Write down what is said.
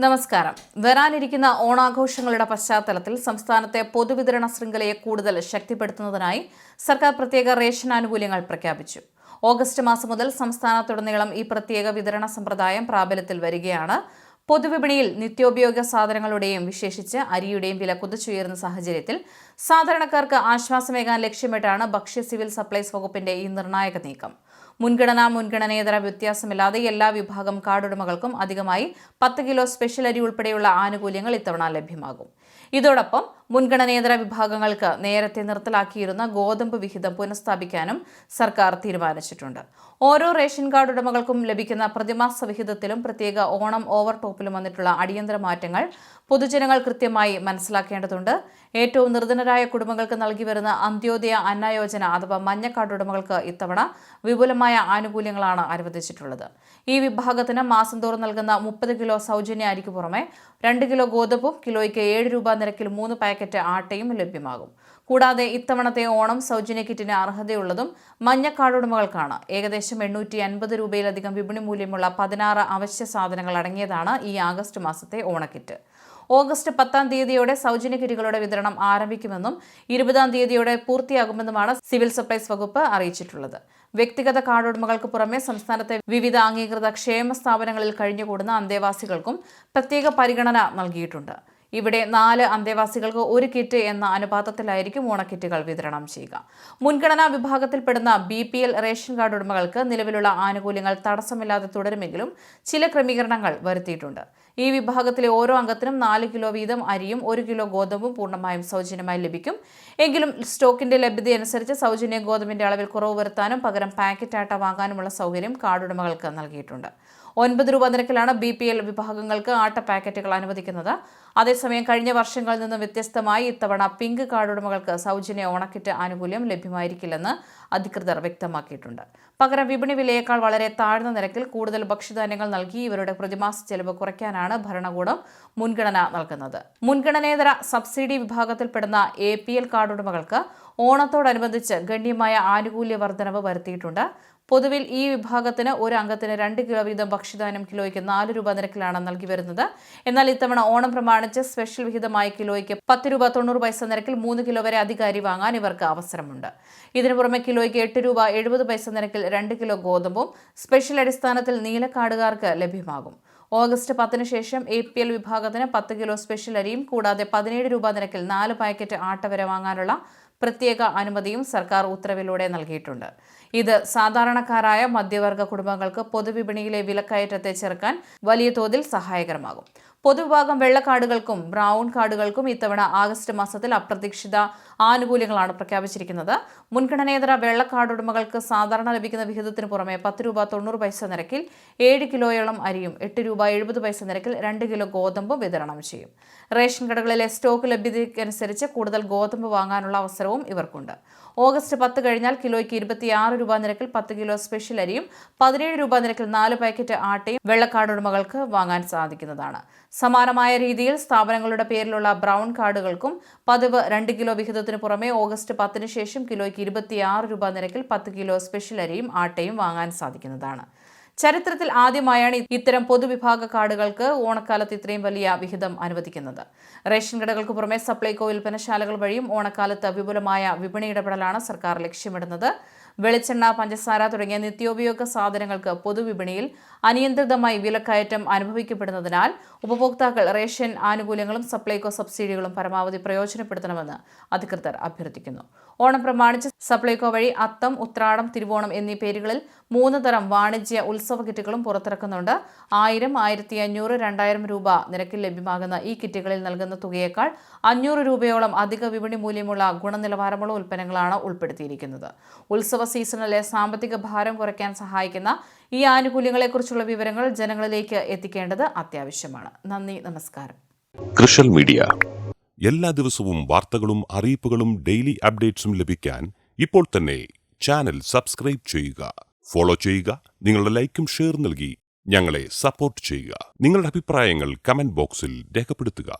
നമസ്കാരം. വരാനിരിക്കുന്ന ഓണാഘോഷങ്ങളുടെ പശ്ചാത്തലത്തിൽ സംസ്ഥാനത്തെ പൊതുവിതരണ ശൃംഖലയെ കൂടുതൽ ശക്തിപ്പെടുത്തുന്നതിനായി സർക്കാർ പ്രത്യേക റേഷൻ ആനുകൂല്യങ്ങൾ പ്രഖ്യാപിച്ചു. ഓഗസ്റ്റ് മാസം മുതൽ സംസ്ഥാനത്തുടനീളം ഈ പ്രത്യേക വിതരണ സമ്പ്രദായം പ്രാബല്യത്തിൽ വരികയാണ്. പൊതുവിപണിയിൽ നിത്യോപയോഗ സാധനങ്ങളുടെയും വിശേഷിച്ച് അരിയുടെയും വില കുതിച്ചുയരുന്ന സാഹചര്യത്തിൽ സാധാരണക്കാർക്ക് ആശ്വാസമേകാൻ ലക്ഷ്യമിട്ടാണ് ഭക്ഷ്യ സിവിൽ സപ്ലൈസ് വകുപ്പിന്റെ ഈ നിർണായക നീക്കം. മുൻഗണനേതര വ്യത്യാസമില്ലാതെ എല്ലാ വിഭാഗം കാർഡുടമകൾക്കും അധികമായി 10 കിലോ സ്പെഷ്യൽ അരി ഉൾപ്പെടെയുള്ള ആനുകൂല്യങ്ങൾ ഇത്തവണ ലഭ്യമാകും. ഇതോടൊപ്പം മുൻഗണനേതര വിഭാഗങ്ങൾക്ക് നേരത്തെ നിർത്തലാക്കിയിരുന്ന ഗോതമ്പ് വിഹിതം പുനഃസ്ഥാപിക്കാനും സർക്കാർ തീരുമാനിച്ചിട്ടുണ്ട്. ഓരോ റേഷൻ കാർഡ് ഉടമകൾക്കും ലഭിക്കുന്ന പ്രതിമാസ വിഹിതത്തിലും പ്രത്യേക ഓണം ഓവർ ടോപ്പിലും വന്നിട്ടുള്ള അടിയന്തര മാറ്റങ്ങൾ പൊതുജനങ്ങൾ കൃത്യമായി മനസ്സിലാക്കേണ്ടതുണ്ട്. ഏറ്റവും നിർധനരായ കുടുംബങ്ങൾക്ക് നൽകി വരുന്ന അന്ത്യോദയ അന്ന യോജന അഥവാ മഞ്ഞ കാർഡ് ഉടമകൾക്ക് ഇത്തവണ വിപുലമായ ആനുകൂല്യങ്ങളാണ് അനുവദിച്ചിട്ടുള്ളത്. ഈ വിഭാഗത്തിന് മാസം തോറും നൽകുന്ന 30 കിലോ സൗജന്യ അരിക്ക് പുറമെ 2 കിലോ ഗോതമ്പും കിലോയ്ക്ക് 7 രൂപ നിരക്കിൽ 3 പാക്കറ്റ് ആട്ടയും ലഭ്യമാകും. കൂടാതെ ഇത്തവണത്തെ ഓണം സൗജന്യ കിറ്റിന് അർഹതയുള്ളതും മഞ്ഞ കാർഡ് ഉടമകൾക്കാണ്. ഏകദേശം 850 രൂപയിലധികം വിപണി മൂല്യമുള്ള 16 അവശ്യ സാധനങ്ങൾ അടങ്ങിയതാണ് ഈ ആഗസ്റ്റ് മാസത്തെ ഓണക്കിറ്റ്. ഓഗസ്റ്റ് 10-ാം തീയതിയോടെ സൗജന്യ കിറ്റുകളുടെ വിതരണം ആരംഭിക്കുമെന്നും 20-ാം തീയതിയോടെ പൂർത്തിയാകുമെന്നുമാണ് സിവിൽ സപ്ലൈസ് വകുപ്പ് അറിയിച്ചിട്ടുള്ളത്. വ്യക്തിഗത കാർഡ് ഉടമകൾക്ക് പുറമെ സംസ്ഥാനത്തെ വിവിധ അംഗീകൃത ക്ഷേമ സ്ഥാപനങ്ങളിൽ കഴിഞ്ഞുകൂടുന്ന അന്തേവാസികൾക്കും പ്രത്യേക പരിഗണന നൽകിയിട്ടുണ്ട്. ഇവിടെ 4 അന്തേവാസികൾക്ക് 1 കിറ്റ് എന്ന അനുപാതത്തിലായിരിക്കും ഓണക്കിറ്റുകൾ വിതരണം ചെയ്യുക. മുൻഗണനാ വിഭാഗത്തിൽപ്പെടുന്ന BPL റേഷൻ കാർഡ് ഉടമകൾക്ക് നിലവിലുള്ള ആനുകൂല്യങ്ങൾ തടസ്സമില്ലാതെ തുടരുമെങ്കിലും ചില ക്രമീകരണങ്ങൾ വരുത്തിയിട്ടുണ്ട്. ഈ വിഭാഗത്തിലെ ഓരോ അംഗത്തിനും 4 കിലോ വീതം അരിയും 1 കിലോ ഗോതമ്പും പൂർണ്ണമായും സൗജന്യമായി ലഭിക്കും. എങ്കിലും സ്റ്റോക്കിന്റെ ലഭ്യതയനുസരിച്ച് സൗജന്യ ഗോതമ്പിന്റെ അളവിൽ കുറവ് വരുത്താനും പകരം പാക്കറ്റ് ആട്ട വാങ്ങാനുമുള്ള സൗകര്യം കാർഡ് ഉടമകൾക്ക് നൽകിയിട്ടുണ്ട്. 9 രൂപ നിരക്കിലാണ് BPL വിഭാഗങ്ങൾക്ക് ആട്ട പാക്കറ്റുകൾ അനുവദിക്കുന്നത്. അതേസമയം കഴിഞ്ഞ വർഷങ്ങളിൽ നിന്ന് വ്യത്യസ്തമായി ഇത്തവണ പിങ്ക് കാർഡ് ഉടമകൾക്ക് സൗജന്യ ഓണക്കിറ്റ് ആനുകൂല്യം ലഭ്യമായിരിക്കില്ലെന്ന് അധികൃതർ വ്യക്തമാക്കിയിട്ടുണ്ട്. പകരം വിപണി വിലയേക്കാൾ വളരെ താഴ്ന്ന നിരക്കിൽ കൂടുതൽ ഭക്ഷ്യധാന്യങ്ങൾ നൽകി ഇവരുടെ പ്രതിമാസ ചെലവ് കുറയ്ക്കാനാണ് ഭരണകൂടം മുൻഗണന നൽകുന്നത്. മുൻഗണനേതര സബ്സിഡി വിഭാഗത്തിൽപ്പെടുന്ന APL കാർഡ് ഉടമകൾക്ക് ഓണത്തോടനുബന്ധിച്ച് ഗണ്യമായ ആനുകൂല്യ വർധനവ് വരുത്തിയിട്ടുണ്ട്. പൊതുവിൽ ഈ വിഭാഗത്തിന് ഒരു അംഗത്തിന് 2 കിലോ വീതം ഭക്ഷ്യധാന്യം കിലോയ്ക്ക് 4 രൂപ നിരക്കിലാണ് നൽകി വരുന്നത്. എന്നാൽ ഇത്തവണ ഓണം പ്രമാണിച്ച് സ്പെഷ്യൽ വിഹിതമായി കിലോയ്ക്ക് 10 രൂപ 90 പൈസ നിരക്കിൽ 3 കിലോ വരെ അധിക അരി വാങ്ങാൻ ഇവർക്ക് അവസരമുണ്ട്. ഇതിനു പുറമെ കിലോയ്ക്ക് 8 രൂപ 70 പൈസ നിരക്കിൽ 2 കിലോ ഗോതമ്പും സ്പെഷ്യൽ അടിസ്ഥാനത്തിൽ നീലക്കാർഡുകാർക്ക് ലഭ്യമാകും. ഓഗസ്റ്റ് 10-ന് ശേഷം APL വിഭാഗത്തിന് 10 കിലോ സ്പെഷ്യൽ അരിയും കൂടാതെ 17 രൂപ നിരക്കിൽ 4 പാക്കറ്റ് ആട്ട വരെ വാങ്ങാനുള്ള പ്രത്യേക അനുമതിയും സർക്കാർ ഉത്തരവിലൂടെ നൽകിയിട്ടുണ്ട്. ഇത് സാധാരണക്കാരായ മധ്യവർഗ കുടുംബങ്ങൾക്ക് പൊതുവിപണിയിലെ വിലക്കയറ്റത്തെ ചെറുക്കാൻ വലിയ തോതിൽ സഹായകരമാകും. പൊതുവിഭാഗം വെള്ള കാർഡുകൾക്കും ബ്രൗൺ കാർഡുകൾക്കും ഇത്തവണ ആഗസ്റ്റ് മാസത്തിൽ അപ്രതീക്ഷിത ആനുകൂല്യങ്ങളാണ് പ്രഖ്യാപിച്ചിരിക്കുന്നത്. മുൻഗണനേതര വെള്ള കാർഡ് ഉടമകൾക്ക് സാധാരണ ലഭിക്കുന്ന വിഹിതത്തിന് പുറമെ 10 രൂപ 90 പൈസ നിരക്കിൽ 7 കിലോയോളം അരിയും 8 രൂപ 70 പൈസ നിരക്കിൽ 2 കിലോ ഗോതമ്പും വിതരണം ചെയ്യും. റേഷൻ കടകളിലെ സ്റ്റോക്ക് ലഭ്യതയ്ക്കനുസരിച്ച് കൂടുതൽ ഗോതമ്പ് വാങ്ങാനുള്ള അവസരവും ഇവർക്കുണ്ട്. ഓഗസ്റ്റ് 10 കഴിഞ്ഞാൽ കിലോയ്ക്ക് 26 രൂപ നിരക്കിൽ 10 കിലോ സ്പെഷ്യൽ അരിയും 17 രൂപ നിരക്കിൽ 4 പാക്കറ്റ് ആട്ടയും വെള്ളക്കാർഡ് ഉടമകൾക്ക് വാങ്ങാൻ സാധിക്കുന്നതാണ്. സമാനമായ രീതിയിൽ സ്ഥാപനങ്ങളുടെ പേരിലുള്ള ബ്രൗൺ കാർഡുകൾക്കും പതിവ് 2 കിലോ വിഹിതത്തിന് പുറമെ ഓഗസ്റ്റ് 10-ന് ശേഷം കിലോയ്ക്ക് 26 രൂപ നിരക്കിൽ 10 കിലോ സ്പെഷ്യൽ അരിയും ആട്ടയും വാങ്ങാൻ സാധിക്കുന്നതാണ്. ചരിത്രത്തിൽ ആദ്യമായാണ് ഇത്തരം പൊതുവിഭാഗ കാർഡുകൾക്ക് ഓണക്കാലത്ത് ഇത്രയും വലിയ വിഹിതം അനുവദിക്കുന്നത്. റേഷൻ കടകൾക്ക് പുറമെ സപ്ലൈകോ വിൽപ്പനശാലകൾ വഴിയും ഓണക്കാലത്ത് വിപുലമായ വിപണി ഇടപെടലാണ് സർക്കാർ ലക്ഷ്യമിടുന്നത്. വെളിച്ചെണ്ണ, പഞ്ചസാര തുടങ്ങിയ നിത്യോപയോഗ സാധനങ്ങൾക്ക് പൊതുവിപണിയിൽ അനിയന്ത്രിതമായി വിലക്കയറ്റം അനുഭവിക്കപ്പെടുന്നതിനാൽ ഉപഭോക്താക്കൾ റേഷൻ ആനുകൂല്യങ്ങളും സപ്ലൈകോ സബ്സിഡികളും പരമാവധി പ്രയോജനപ്പെടുത്തണമെന്ന് അധികൃതർ അഭ്യർത്ഥിക്കുന്നു. ഓണം പ്രമാണിച്ച് സപ്ലൈകോ വഴി അത്തം, ഉത്രാടം, തിരുവോണം എന്നീ പേരുകളിൽ 3 തരം വാണിജ്യ ഉത്സവ കിറ്റുകളും പുറത്തിറക്കുന്നുണ്ട്. 1000, 1500, 2000 രൂപ നിരക്കിൽ ലഭ്യമാകുന്ന ഈ കിറ്റുകളിൽ നൽകുന്ന തുകയേക്കാൾ 500 രൂപയോളം അധിക വിപണി മൂല്യമുള്ള ഗുണനിലവാരമുള്ള ഉൽപ്പന്നങ്ങളാണ് ഉൾപ്പെടുത്തിയിരിക്കുന്നത്. ഉത്സവ സീസണിലെ സാമ്പത്തിക ഭാരം കുറയ്ക്കാൻ സഹായിക്കുന്ന ഈ ആനുകൂല്യങ്ങളെക്കുറിച്ചുള്ള വിവരങ്ങൾ ജനങ്ങളിലേക്ക് എത്തിക്കേണ്ടത് അത്യാവശ്യമാണ്. നന്ദി, നമസ്കാരം. കൃഷൽ മീഡിയ എല്ലാ ദിവസവും വാർത്തകളും അറിയിപ്പുകളും ഡെയിലി അപ്ഡേറ്റ്സും ലഭിക്കാൻ ഇപ്പോൾ തന്നെ ചാനൽ സബ്സ്ക്രൈബ് ചെയ്യുക, ഫോളോ ചെയ്യുക. നിങ്ങളുടെ ലൈക്കും ഷെയർ നൽകി ഞങ്ങളെ സപ്പോർട്ട് ചെയ്യുക. നിങ്ങളുടെ അഭിപ്രായങ്ങൾ കമന്റ് ബോക്സിൽ രേഖപ്പെടുത്തുക.